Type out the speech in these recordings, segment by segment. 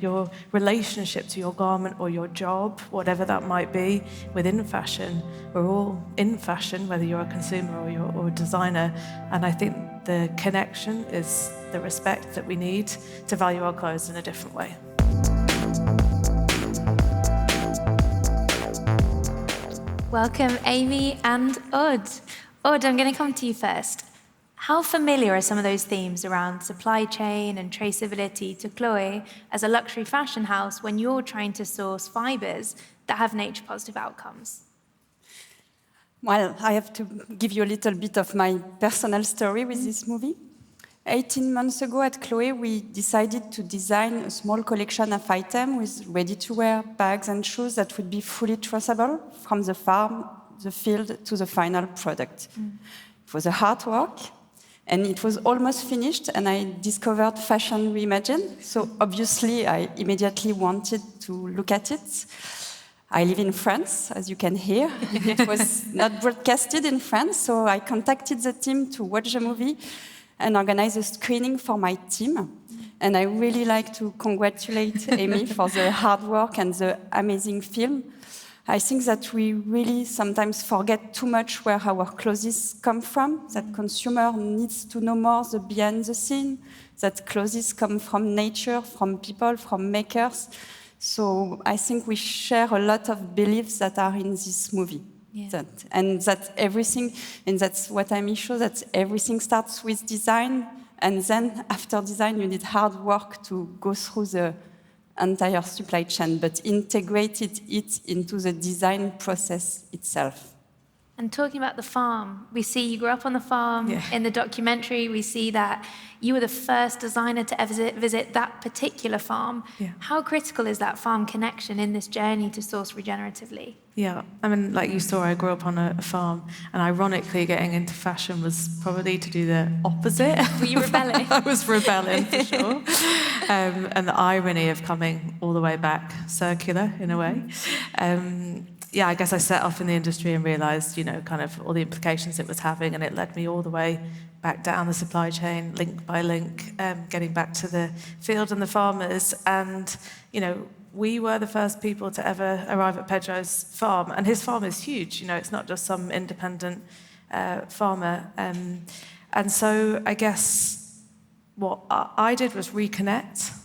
your relationship to your garment or your job, whatever that might be, within fashion. We're all in fashion, whether you're a consumer or a designer. And I think the connection is the respect that we need to value our clothes in a different way. Welcome, Amy and Aude. Aude, I'm going to come to you first. How familiar are some of those themes around supply chain and traceability to Chloé as a luxury fashion house when you're trying to source fibres that have nature-positive outcomes? Well, I have to give you a little bit of my personal story with this movie. 18 months ago at Chloé, we decided to design a small collection of items with ready-to-wear bags and shoes that would be fully traceable from the farm, the field, to the final product. It was a hard work, and it was almost finished, and I discovered Fashion Reimagined. So obviously, I immediately wanted to look at it. I live in France, as you can hear. It was not broadcasted in France, so I contacted the team to watch the movie and organize a screening for my team. And I really like to congratulate Amy for the hard work and the amazing film. I think that we really sometimes forget too much where our clothes come from, that consumer needs to know more the behind the scene, that clothes come from nature, from people, from makers. So I think we share a lot of beliefs that are in this movie. Yeah. That's everything, and that's what Amy shows, that everything starts with design, and then after design you need hard work to go through the entire supply chain, but integrated it into the design process itself. And talking about the farm, we see you grew up on the farm. Yeah. In the documentary, we see that you were the first designer to ever visit that particular farm. Yeah. How critical is that farm connection in this journey to source regeneratively? Yeah, I mean, like you saw, I grew up on a farm, and ironically, getting into fashion was probably to do the opposite. Were you rebelling? I was rebelling, for sure. And the irony of coming all the way back circular, in a way. Yeah, I guess I set off in the industry and realised, kind of all the implications it was having, and it led me all the way back down the supply chain, link by link, getting back to the field and the farmers. And, we were the first people to ever arrive at Pedro's farm, and his farm is huge. It's not just some independent farmer. And so I guess what I did was reconnect.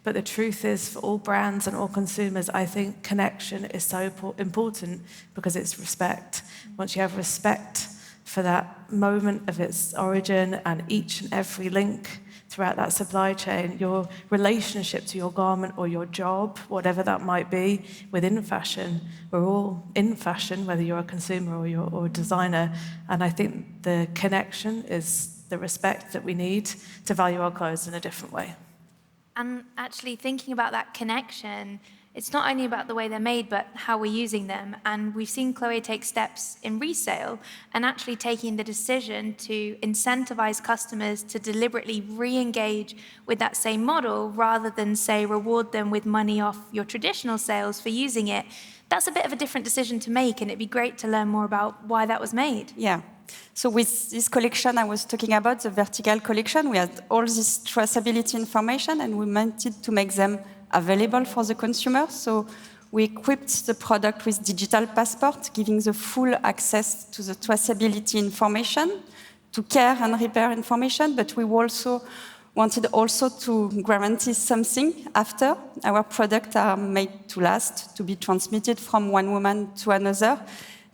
But the truth is, for all brands and all consumers, I think connection is so important because it's respect. Once you have respect for that moment of its origin and each and every link throughout that supply chain, your relationship to your garment or your job, whatever that might be, within fashion, we're all in fashion, whether you're a consumer or a designer. And I think the connection is the respect that we need to value our clothes in a different way. And actually thinking about that connection, it's not only about the way they're made, but how we're using them. And we've seen Chloé take steps in resale and actually taking the decision to incentivize customers to deliberately re-engage with that same model rather than, say, reward them with money off your traditional sales for using it. That's a bit of a different decision to make, and it'd be great to learn more about why that was made. Yeah. So with this collection I was talking about, the vertical collection, we had all this traceability information, and we wanted to make them available for the consumer. So we equipped the product with digital passport, giving the full access to the traceability information, to care and repair information, but we also wanted to guarantee something after. Our products are made to last, to be transmitted from one woman to another.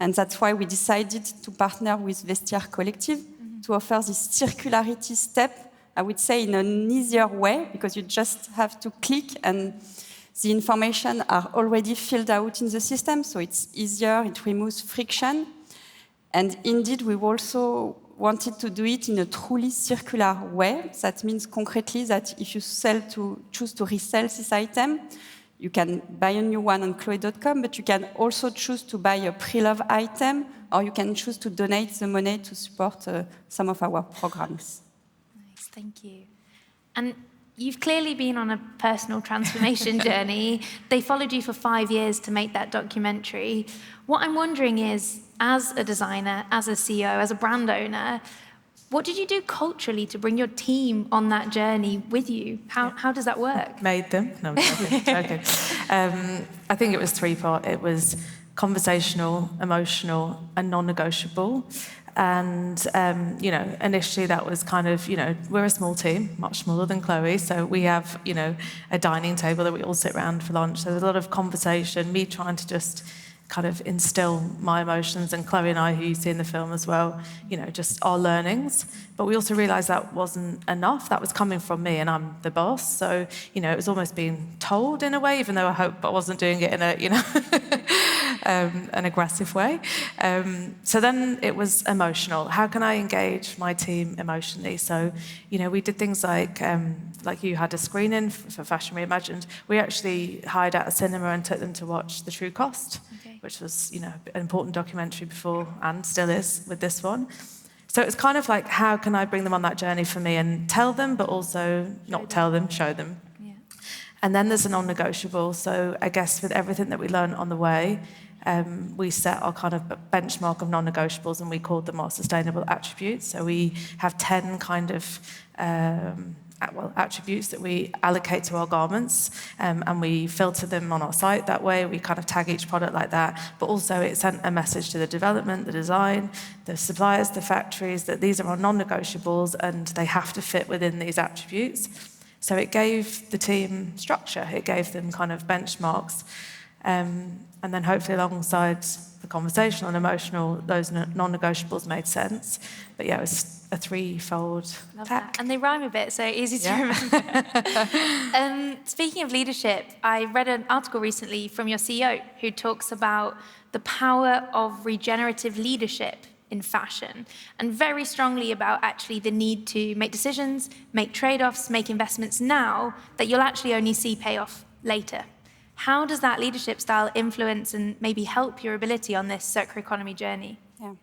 And that's why we decided to partner with Vestiaire Collective to offer this circularity step, I would say, in an easier way, because you just have to click and the information are already filled out in the system, so it's easier, it removes friction. And indeed, we also wanted to do it in a truly circular way. That means concretely that if you choose to resell this item, you can buy a new one on Chloé.com, but you can also choose to buy a pre-loved item, or you can choose to donate the money to support some of our programs. Nice, thank you. And you've clearly been on a personal transformation journey. They followed you for 5 years to make that documentary. What I'm wondering is, as a designer, as a CEO, as a brand owner, What did you do culturally to bring your team on that journey with you? How does that work? Made them. No, I'm joking. I think it was three-part. It was conversational, emotional, and non-negotiable. And, initially that was kind of, we're a small team, much smaller than Chloé. So we have, a dining table that we all sit around for lunch. So there's a lot of conversation, me trying to just kind of instill my emotions, and Chloé and I, who you see in the film as well, just our learnings. But we also realised that wasn't enough. That was coming from me, and I'm the boss. So, it was almost being told in a way, even though I hope I wasn't doing it in a, an aggressive way. So then it was emotional. How can I engage my team emotionally? So, we did things like you had a screening for Fashion Reimagined. We actually hired out a cinema and took them to watch The True Cost, which was, an important documentary before, and still is with this one. So it's kind of like, how can I bring them on that journey for me and tell them, but also not tell them, show them. Yeah. And then there's a non-negotiable. So I guess with everything that we learned on the way, we set our kind of benchmark of non-negotiables, and we called them our sustainable attributes. So we have 10 kind of attributes that we allocate to our garments, and we filter them on our site that way. We kind of tag each product like that, but also it sent a message to the development, the design, the suppliers, the factories, that these are our non-negotiables and they have to fit within these attributes. So it gave the team structure, it gave them kind of benchmarks, and then hopefully alongside the conversational and emotional, those non-negotiables made sense. But yeah, it was a threefold pack. And they rhyme a bit, so easy to remember. Speaking of leadership, I read an article recently from your CEO who talks about the power of regenerative leadership in fashion, and very strongly about actually the need to make decisions, make trade-offs, make investments now that you'll actually only see payoff later. How does that leadership style influence and maybe help your ability on this circular economy journey? Yeah.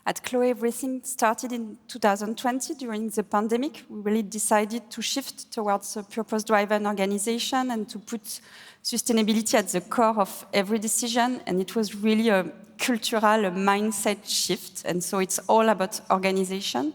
At Chloé, everything started in 2020 during the pandemic. We really decided to shift towards a purpose-driven organization and to put sustainability at the core of every decision. And it was really a cultural, a mindset shift. And so it's all about organization.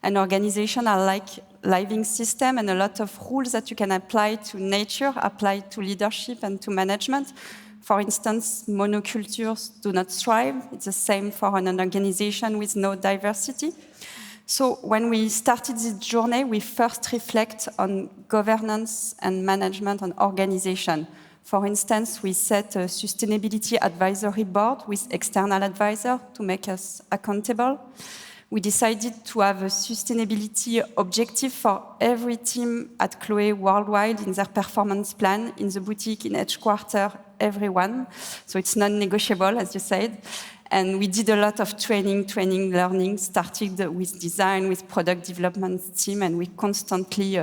And organization are like living system, and a lot of rules that you can apply to nature, apply to leadership and to management. For instance, monocultures do not thrive. It's the same for an organization with no diversity. So when we started this journey, we first reflect on governance and management and organization. For instance, we set a sustainability advisory board with external advisors to make us accountable. We decided to have a sustainability objective for every team at Chloé worldwide in their performance plan, in the boutique, in headquarters, everyone. So it's non-negotiable, as you said. And we did a lot of training, learning, started with design, with product development team, and we constantly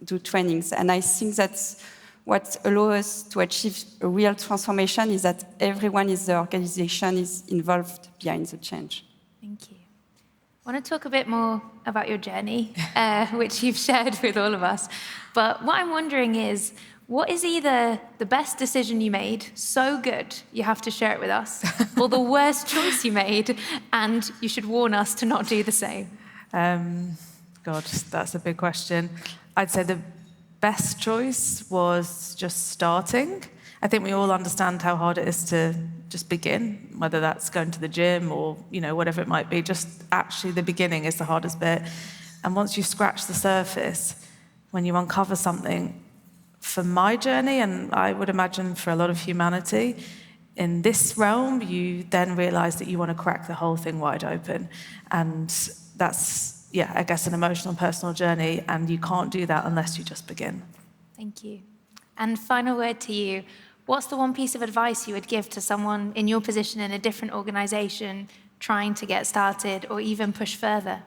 do trainings. And I think that's what allows us to achieve a real transformation, is that everyone in the organization is involved behind the change. Thank you. I want to talk a bit more about your journey, which you've shared with all of us. But what I'm wondering is, what is either the best decision you made, so good you have to share it with us, or the worst choice you made and you should warn us to not do the same? God, that's a big question. I'd say the best choice was just starting. I think we all understand how hard it is to just begin, whether that's going to the gym or, whatever it might be. Just actually the beginning is the hardest bit. And once you scratch the surface, when you uncover something, for my journey, and I would imagine for a lot of humanity, in this realm, you then realize that you want to crack the whole thing wide open. And that's, I guess, an emotional, personal journey, and you can't do that unless you just begin. Thank you. And final word to you. What's the one piece of advice you would give to someone in your position in a different organization trying to get started or even push further?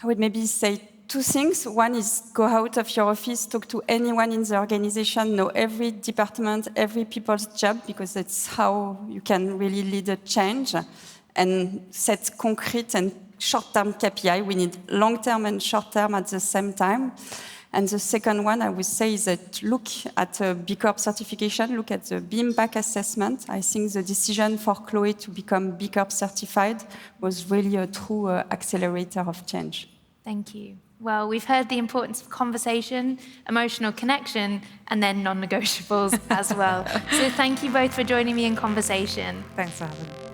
I would maybe say two things. One is go out of your office, talk to anyone in the organization, know every department, every people's job, because that's how you can really lead a change, and set concrete and short-term KPI. We need long-term and short-term at the same time. And the second one, I would say, is that look at B Corp certification, look at the B impact assessment. I think the decision for Chloé to become B Corp certified was really a true accelerator of change. Thank you. Well, we've heard the importance of conversation, emotional connection, and then non-negotiables as well. So thank you both for joining me in conversation. Thanks for having me.